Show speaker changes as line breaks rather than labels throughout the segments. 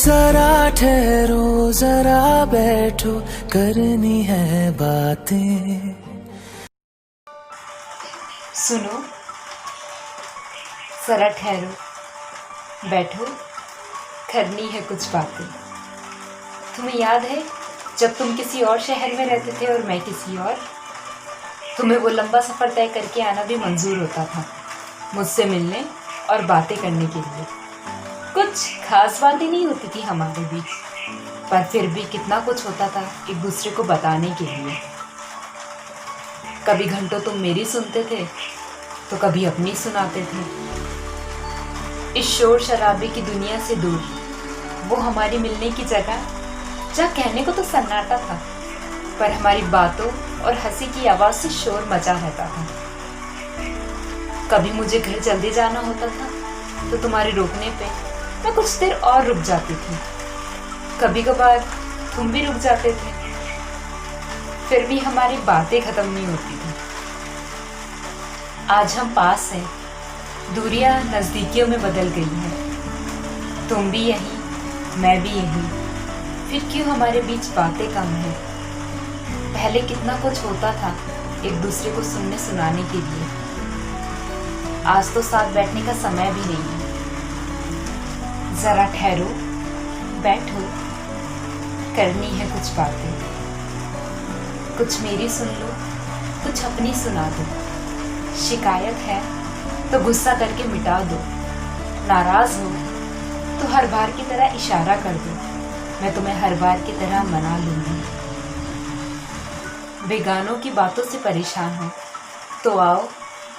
जरा ठहरो जरा बैठो करनी है बातें।
सुनो, जरा ठहरो, बैठो, करनी है कुछ बातें। तुम्हें याद है जब तुम किसी और शहर में रहते थे और मैं किसी और? तुम्हें वो लंबा सफ़र तय करके आना भी मंजूर होता था मुझसे मिलने और बातें करने के लिए। कुछ खास बातें नहीं होती थी हमारे बीच, पर फिर भी कितना कुछ होता था एक दूसरे को बताने के लिए। कभी घंटों तुम मेरी सुनते थे तो कभी अपनी सुनाते थे। इस शोर शराबे की दुनिया से दूर वो हमारी मिलने की जगह, जहाँ कहने को तो सन्नाटा था, पर हमारी बातों और हंसी की आवाज़ से शोर मचा रहता था। कभी मुझे घर जल्दी जाना होता था तो तुम्हारे रोकने पे मैं कुछ देर और रुक जाती थी। कभी कभार तुम भी रुक जाते थे, फिर भी हमारी बातें खत्म नहीं होती थी। आज हम पास हैं, दूरियां नज़दीकियों में बदल गई हैं। तुम भी यहीं, मैं भी यहीं, फिर क्यों हमारे बीच बातें कम हैं? पहले कितना कुछ होता था एक दूसरे को सुनने सुनाने के लिए। आज तो साथ बैठने का समय भी नहीं है। जरा ठहरो, बैठो, करनी है कुछ बातें। कुछ मेरी सुन लो, कुछ अपनी सुना दो। शिकायत है तो गुस्सा करके मिटा दो। नाराज हो तो हर बार की तरह इशारा कर दो, मैं तुम्हें हर बार की तरह मना लूंगी। बेगानों की बातों से परेशान हो तो आओ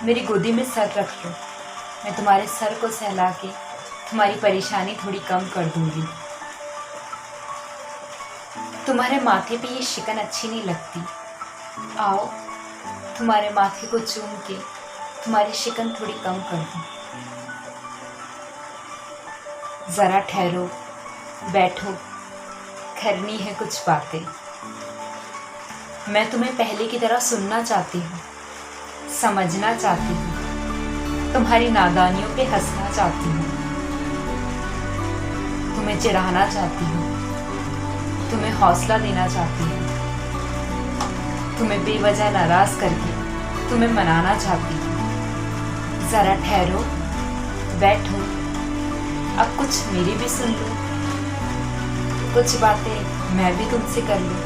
मेरी गोदी में सर रख लो, मैं तुम्हारे सर को सहला के तुम्हारी परेशानी थोड़ी कम कर दूंगी। तुम्हारे माथे पे ये शिकन अच्छी नहीं लगती, आओ तुम्हारे माथे को चूम के तुम्हारी शिकन थोड़ी कम कर दूं। जरा ठहरो, बैठो, करनी है कुछ बातें। मैं तुम्हें पहले की तरह सुनना चाहती हूँ, समझना चाहती हूँ, तुम्हारी नादानियों पे हंसना चाहती हूँ, तुम्हें चिढ़ाना चाहती हूँ, तुम्हें हौसला देना चाहती हूँ, तुम्हें बेवजह नाराज करके तुम्हें मनाना चाहती हूँ। जरा ठहरो, बैठो, अब कुछ मेरी भी सुन लो, कुछ बातें मैं भी तुमसे कर लूं।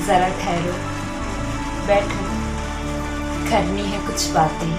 जरा ठहरो, बैठो, करनी है कुछ बातें।